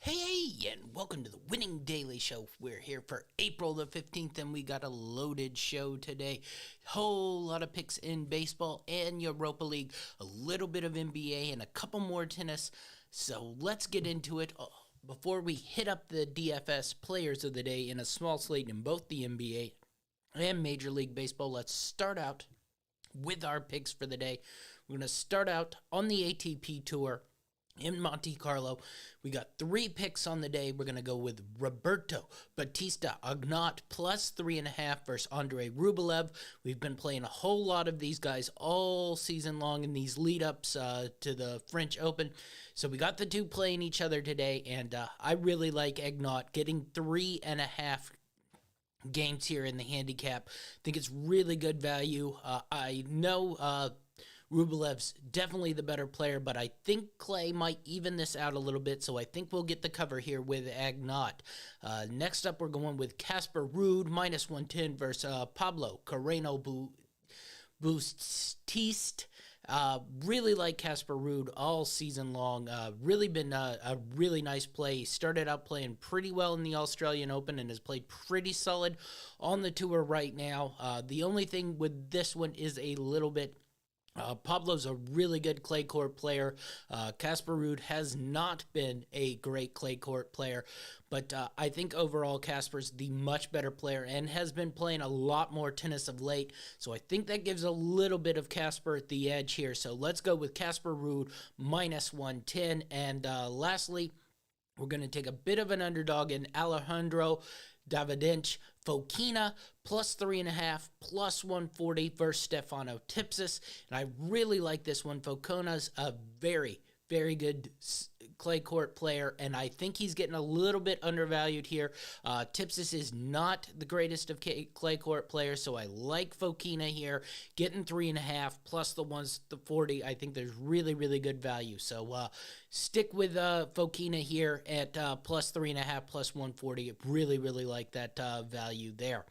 Hey, and welcome to the Winning Daily Show. We're here for April the 15th, and we got a loaded show today. Whole lot of picks in baseball and Europa League, a little bit of NBA, and a couple more tennis. So let's get into it. Before we hit up the DFS players of the day in a small slate in both the NBA and Major League Baseball, let's start out with our picks for the day. We're going to start out on the ATP Tour in Monte Carlo. We got 3 picks on the day. We're going to go with Roberto Bautista Agut plus 3.5 versus Andrei Rublev. We've been playing a whole lot of these guys all season long in these lead-ups to the French Open. So we got the two playing each other today, and I really like Agut getting 3.5 games here in the handicap. I think it's really good value. I know Rublev's definitely the better player, but I think Clay might even this out a little bit, so I think we'll get the cover here with Agut. Next up, we're going with Casper Ruud, minus 110 versus Pablo Carreno Bustatiste. Really like Casper Ruud all season long. Really been a really nice play. He started out playing pretty well in the Australian Open and has played pretty solid on the tour right now. The only thing with this one is a little bit Pablo's a really good clay court player. Casper Ruud has not been a great clay court player, but I think overall Casper's the much better player and has been playing a lot more tennis of late, so I think that gives a little bit of Casper at the edge here. So let's go with Casper Ruud minus 110, and lastly, we're going to take a bit of an underdog in Alejandro Davidovich Fokina plus 3.5 plus 140 versus Stefano Tipsis. And I really like this one. Fokina's a very good clay court player, and I think he's getting a little bit undervalued here. Tipsis is not the greatest of clay court players, so I like Fokina here. Getting 3.5 plus the 140, I think there's really good value. So stick with Fokina here at plus 3.5 plus 140. Really like that value there.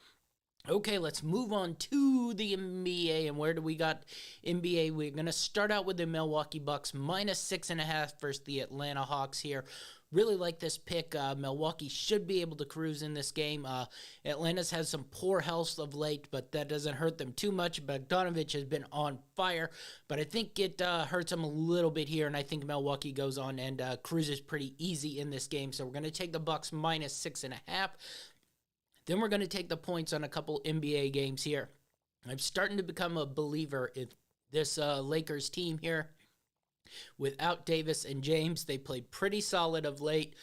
Okay, let's move on to the NBA. And where do we got NBA? We're going to start out with the Milwaukee Bucks, minus 6.5 versus the Atlanta Hawks here. Really like this pick. Milwaukee should be able to cruise in this game. Atlanta's had some poor health of late, but that doesn't hurt them too much. Bogdanovich has been on fire, but I think it hurts them a little bit here, and I think Milwaukee goes on and cruises pretty easy in this game. So we're going to take the Bucks minus 6.5. Then we're going to take the points on a couple NBA games here. I'm starting to become a believer in this Lakers team here. Without Davis and James, they played pretty solid of late.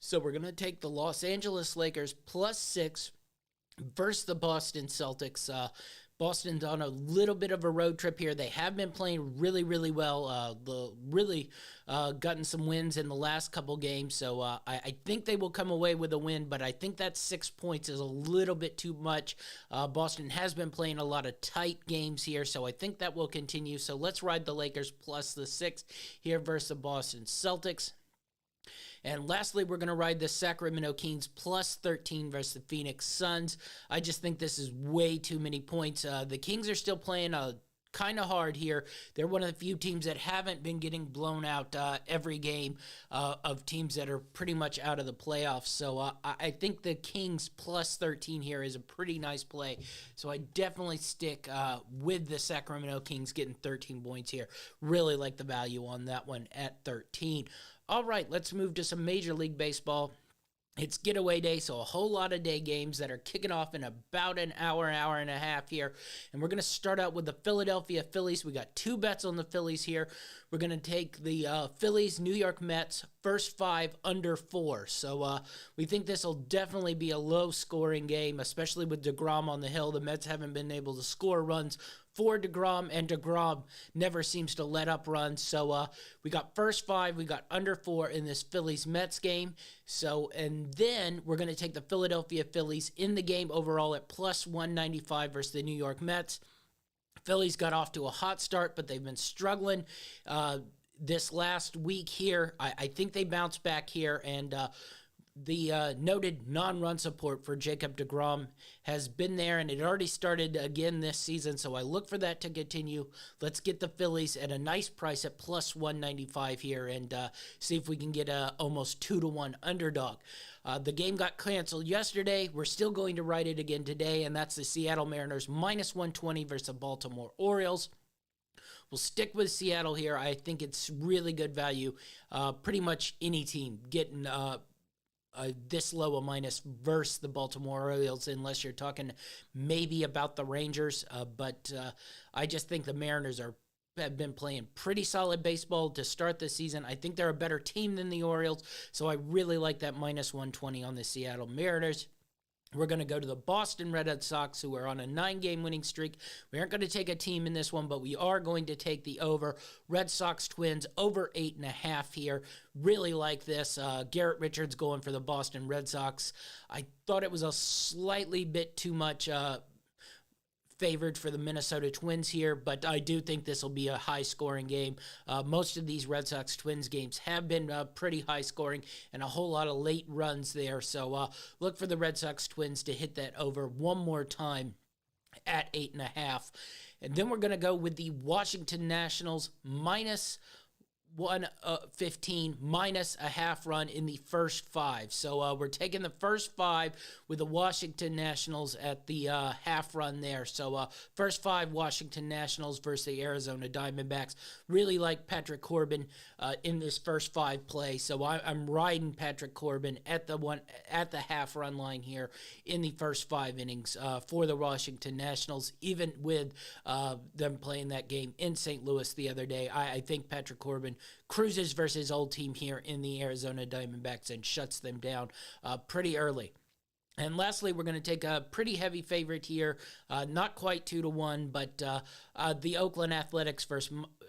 So we're going to take the Los Angeles Lakers plus 6 versus the Boston Celtics. Boston's on a little bit of a road trip here. They have been playing really well. Gotten some wins in the last couple games. So I think they will come away with a win, but I think that 6 points is a little bit too much. Boston has been playing a lot of tight games here, so I think that will continue. So let's ride the Lakers plus the 6 here versus the Boston Celtics. And lastly, we're going to ride the Sacramento Kings plus 13 versus the Phoenix Suns. I just think this is way too many points. The Kings are still playing kind of hard here. They're one of the few teams that haven't been getting blown out every game of teams that are pretty much out of the playoffs. So I think the Kings plus 13 here is a pretty nice play. So I definitely stick with the Sacramento Kings getting 13 points here. Really like the value on that one at 13. All right, let's move to some Major League Baseball. It's getaway day, so a whole lot of day games that are kicking off in about an hour and a half here. And we're going to start out with the Philadelphia Phillies. We got 2 bets on the Phillies here. We're going to take the Phillies, New York Mets, first 5 under 4. So we think this will definitely be a low-scoring game, especially with DeGrom on the hill. The Mets haven't been able to score runs for DeGrom, and DeGrom never seems to let up runs. So we got first 5, we got under 4 in this Phillies-Mets game. So, and then we're going to take the Philadelphia Phillies in the game overall at plus 195 versus the New York Mets. Phillies got off to a hot start, but they've been struggling this last week here. I think they bounced back here, and The noted non-run support for Jacob deGrom has been there, and it already started again this season, so I look for that to continue. Let's get the Phillies at a nice price at plus 195 here and see if we can get a almost 2-1 underdog. The game got canceled yesterday. We're still going to write it again today, and that's the Seattle Mariners minus 120 versus the Baltimore Orioles. We'll stick with Seattle here. I think it's really good value. Pretty much any team getting this low a minus versus the Baltimore Orioles, unless you're talking maybe about the Rangers. But I just think the Mariners have been playing pretty solid baseball to start the season. I think they're a better team than the Orioles, so I really like that minus 120 on the Seattle Mariners. We're going to go to the Boston Red Sox, who are on a 9-game winning streak. We aren't going to take a team in this one, but we are going to take the over. Red Sox Twins over 8.5 here. Really like this. Garrett Richards going for the Boston Red Sox. I thought it was a slightly bit too much favored for the Minnesota Twins here, but I do think this will be a high-scoring game. Most of these Red Sox Twins games have been pretty high-scoring and a whole lot of late runs there, so look for the Red Sox Twins to hit that over one more time at 8.5. And then we're going to go with the Washington Nationals minus 115 minus a half run in the first 5. So we're taking the first 5 with the Washington Nationals at the half run there. So first 5 Washington Nationals versus the Arizona Diamondbacks. Really like Patrick Corbin in this first 5 play. So I'm riding Patrick Corbin at the half run line here in the first 5 innings for the Washington Nationals. Even with them playing that game in St. Louis the other day, I think Patrick Corbin cruises versus his old team here in the Arizona Diamondbacks and shuts them down pretty early. And lastly, we're going to take a pretty heavy favorite here, not quite 2-1, but the Oakland Athletics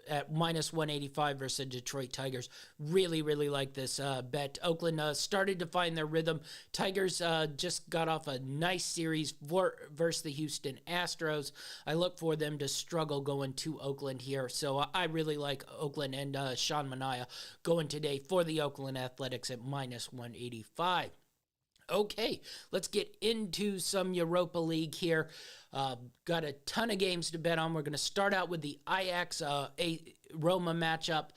at minus 185 versus the Detroit Tigers. Really, really like this bet. Oakland started to find their rhythm. Tigers just got off a nice series versus the Houston Astros. I look for them to struggle going to Oakland here. So I really like Oakland and Sean Manaea going today for the Oakland Athletics at minus 185. Okay, let's get into some Europa League here. Got a ton of games to bet on. We're going to start out with the Ajax Roma matchup.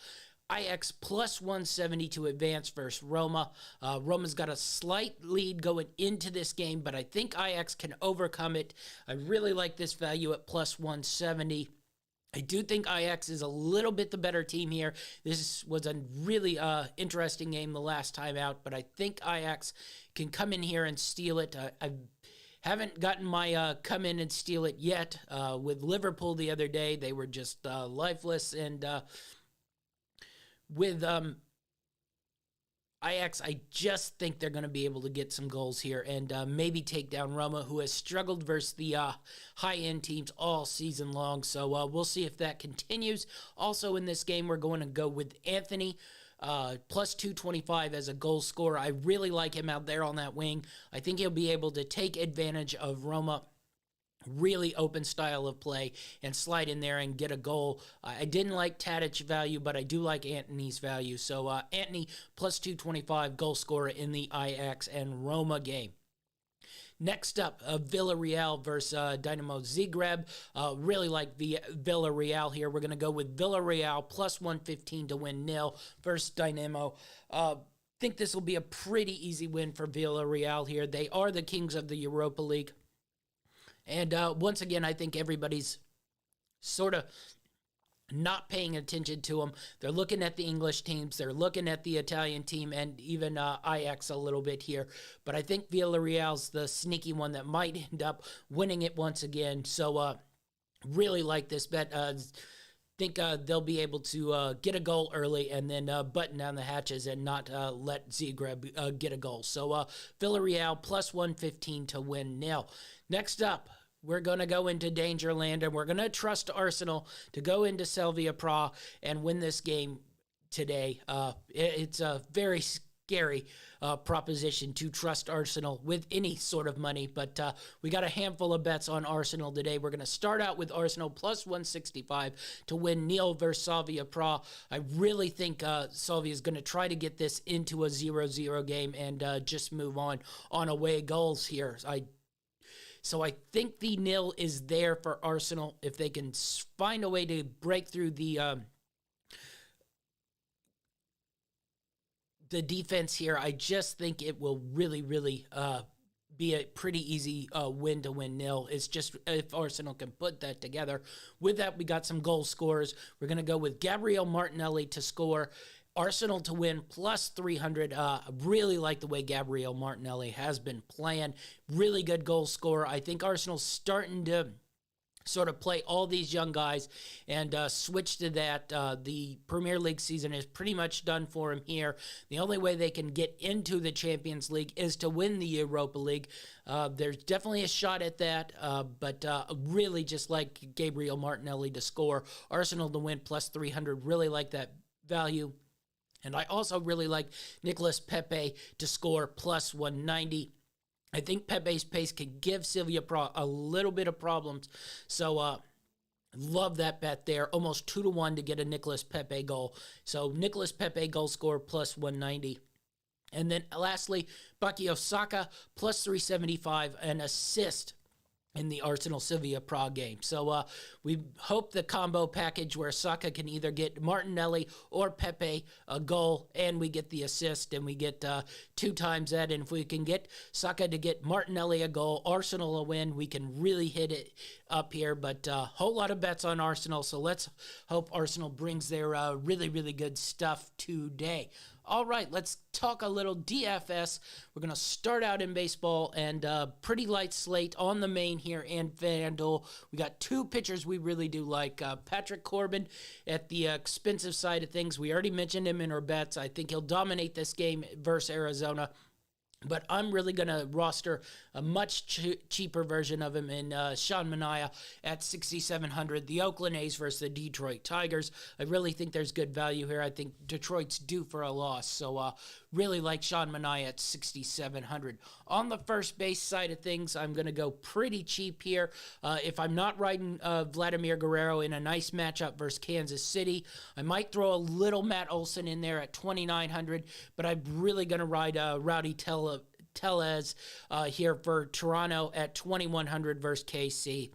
Ajax plus 170 to advance versus Roma. Roma's got a slight lead going into this game, but I think Ajax can overcome it. I really like this value at plus 170. I do think Ajax is a little bit the better team here. This was a really interesting game the last time out, but I think Ajax can come in here and steal it. I haven't gotten my come in and steal it yet. With Liverpool the other day, they were just lifeless. And with Ajax, I just think they're going to be able to get some goals here and maybe take down Roma, who has struggled versus the high-end teams all season long. So we'll see if that continues. Also in this game, we're going to go with Anthony, plus 225 as a goal scorer. I really like him out there on that wing. I think he'll be able to take advantage of Roma. Really open style of play and slide in there and get a goal. I didn't like Tadic value, but I do like Antony's value. So Antony plus 225 goal scorer in the Ajax and Roma game. Next up, Villarreal versus Dynamo Zagreb. Really like the Villarreal here. We're going to go with Villarreal plus 115 to win 0 versus Dynamo. Think this will be a pretty easy win for Villarreal here. They are the kings of the Europa League. And once again, I think everybody's sort of not paying attention to them. They're looking at the English teams. They're looking at the Italian team and even Ajax a little bit here. But I think Villarreal's the sneaky one that might end up winning it once again. So really like this bet. Think they'll be able to get a goal early and then button down the hatches and not let Zagreb get a goal. So Villarreal plus 115 to win 0. Next up, we're going to go into Dangerland, and we're going to trust Arsenal to go into Slavia Prague and win this game today. It's a very scary proposition to trust Arsenal with any sort of money, but we got a handful of bets on Arsenal today. We're going to start out with Arsenal plus 165 to win nil versus Slavia Prague. I really think Slavia is going to try to get this into a 0-0 game and just move on away goals here. So I think the nil is there for Arsenal if they can find a way to break through the defense here. I just think it will really be a pretty easy win to win nil. It's just if Arsenal can put that together. With that, we got some goal scorers. We're going to go with Gabriel Martinelli to score, Arsenal to win plus 300. Really like the way Gabriel Martinelli has been playing. Really good goal scorer. I think Arsenal's starting to sort of play all these young guys and switch to that. The Premier League season is pretty much done for him here. The only way they can get into the Champions League is to win the Europa League. There's definitely a shot at that, but really just like Gabriel Martinelli to score. Arsenal to win plus 300. Really like that value. And I also really like Nicolas Pepe to score plus 190. I think Pepe's pace can give Slavia Prague a little bit of problems. So, love that bet there. Almost 2-1 to get a Nicolas Pepe goal. So, Nicolas Pepe goal score plus 190. And then lastly, Bukayo Saka plus 375, an assist in the Arsenal-Slavia Prague game. So we hope the combo package where Saka can either get Martinelli or Pepe a goal, and we get the assist, and we get 2 times that. And if we can get Saka to get Martinelli a goal, Arsenal a win, we can really hit it up here. But a whole lot of bets on Arsenal, so let's hope Arsenal brings their really good stuff today. All right, let's talk a little DFS. We're going to start out in baseball, and pretty light slate on the main here and FanDuel. We got 2 pitchers we really do like. Patrick Corbin at the expensive side of things. We already mentioned him in our bets. I think he'll dominate this game versus Arizona. But I'm really going to roster a much cheaper version of him in Sean Manaea at 6,700. The Oakland A's versus the Detroit Tigers. I really think there's good value here. I think Detroit's due for a loss. So really like Sean Manaea at 6,700. On the first base side of things, I'm going to go pretty cheap here. If I'm not riding Vladimir Guerrero in a nice matchup versus Kansas City, I might throw a little Matt Olson in there at 2,900. But I'm really going to ride Rowdy Tellez here for Toronto at 2,100 versus KC.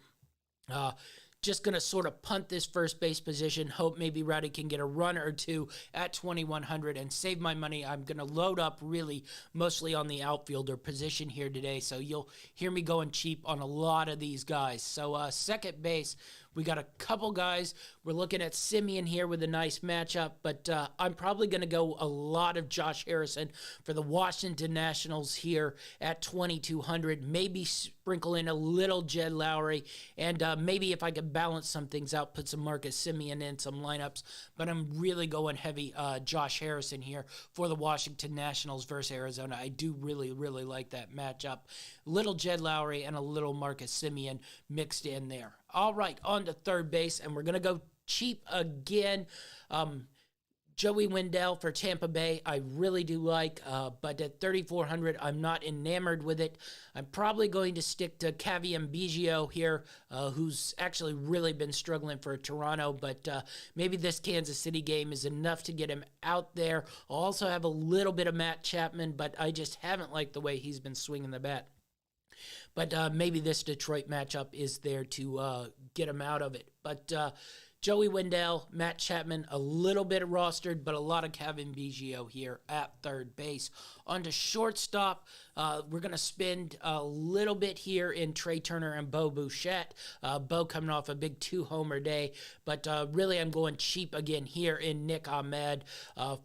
Just going to sort of punt this first base position, hope maybe Rowdy can get a run or 2 at 2,100 and save my money. I'm going to load up really mostly on the outfielder position here today, so you'll hear me going cheap on a lot of these guys. So second base, we got a couple guys. We're looking at Simeon here with a nice matchup, but I'm probably going to go a lot of Josh Harrison for the Washington Nationals here at 2,200. Maybe sprinkle in a little Jed Lowry, and maybe if I could balance some things out, put some Marcus Simeon in some lineups. But I'm really going heavy Josh Harrison here for the Washington Nationals versus Arizona. I do really like that matchup. Little Jed Lowry and a little Marcus Simeon mixed in there. All right, on to third base, and we're going to go cheap again. Joey Wendell for Tampa Bay, I really do like, but at 3,400, I'm not enamored with it. I'm probably going to stick to Cavian Biggio here, who's actually really been struggling for Toronto, but maybe this Kansas City game is enough to get him out there. I'll also have a little bit of Matt Chapman, but I just haven't liked the way he's been swinging the bat. But maybe this Detroit matchup is there to get him out of it. But Joey Wendell, Matt Chapman, a little bit rostered, but a lot of Cavian Biggio here at third base. On to shortstop, we're going to spend a little bit here in Trey Turner and Bo Bichette. Bo coming off a big 2-homer day, but really I'm going cheap again here in Nick Ahmed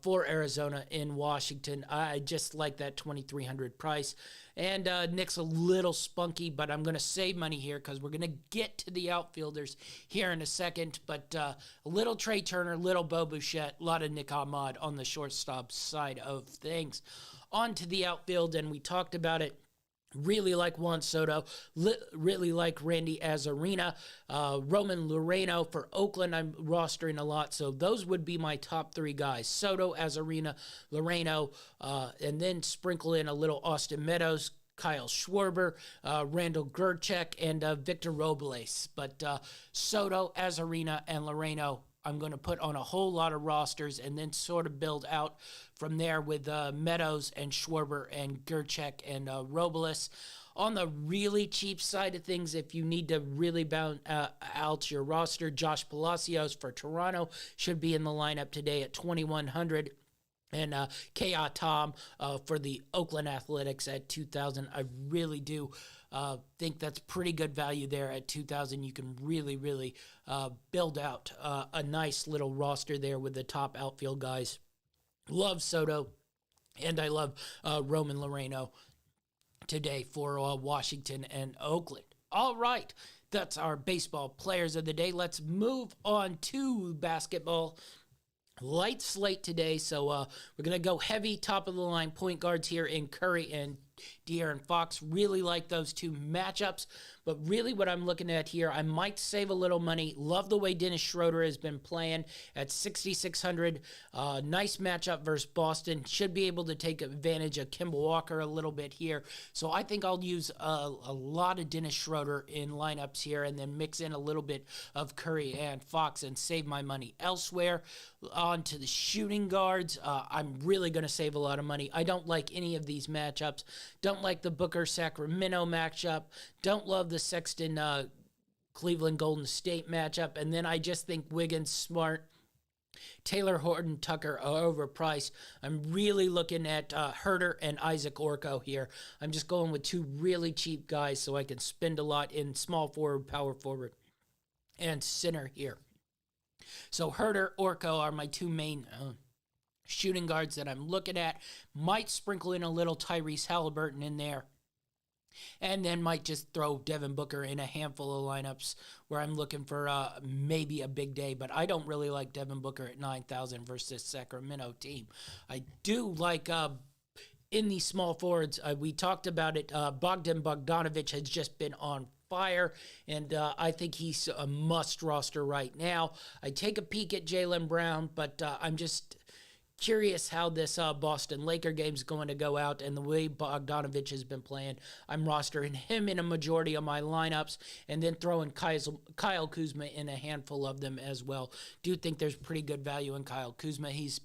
for Arizona in Washington. I just like that 2,300 price. And Nick's a little spunky, but I'm going to save money here because we're going to get to the outfielders here in a second. But a little Trey Turner, little Bo Bichette, a lot of Nick Ahmed on the shortstop side of things. On to the outfield, and we talked about it. Really like Juan Soto, really like Randy Arozarena, Roman Loreno for Oakland. I'm rostering a lot, so those would be my top three guys: Soto, Arozarena, Loreno, and then sprinkle in a little Austin Meadows, Kyle Schwarber, Randall Gerchek, and Victor Robles. But Soto, Arozarena, and Loreno, I'm going to put on a whole lot of rosters and then sort of build out from there with Meadows and Schwarber and Gerchek and Robles. On the really cheap side of things, if you need to really bounce out your roster, Josh Palacios for Toronto should be in the lineup today at 2,100. And K.A. Tom for the Oakland Athletics at 2,000. I really do think that's pretty good value there at 2,000. You can really, really build out a nice little roster there with the top outfield guys. Love Soto, and I love Roman Loreno today for Washington and Oakland. All right, that's our baseball players of the day. Let's move on to basketball. Light slate today, so we're going to go heavy top of the line point guards here in Curry and De'Aaron Fox. Really like those two matchups, but really what I'm looking at here, I might save a little money. Love the way Dennis Schroeder has been playing at 6,600. Nice matchup versus Boston. Should be able to take advantage of Kemba Walker a little bit here. So I think I'll use a lot of Dennis Schroeder in lineups here and then mix in a little bit of Curry and Fox and save my money elsewhere. On to the shooting guards. I'm really going to save a lot of money. I don't like any of these matchups. Don't like the Booker-Sacramento matchup. Don't love the Sexton Cleveland Golden State matchup. And then I just think Wiggins, Smart, Taylor Horton Tucker are overpriced. I'm really looking at Herter and Isaac Orko here. I'm just going with two really cheap guys so I can spend a lot in small forward, power forward, and center here. So Herter, Orko are my two main shooting guards that I'm looking at. Might sprinkle in a little Tyrese Halliburton in there. And then might just throw Devin Booker in a handful of lineups where I'm looking for maybe a big day. But I don't really like Devin Booker at 9,000 versus Sacramento team. I do like in these small forwards, we talked about it, Bogdan Bogdanovic has just been on fire, and I think he's a must roster right now. I take a peek at Jaylen Brown, but I'm just curious how this Boston Laker game is going to go out, and the way Bogdanovic has been playing. I'm rostering him in a majority of my lineups, and then throwing Kyle Kuzma in a handful of them as well. Do think there's pretty good value in Kyle Kuzma. He's been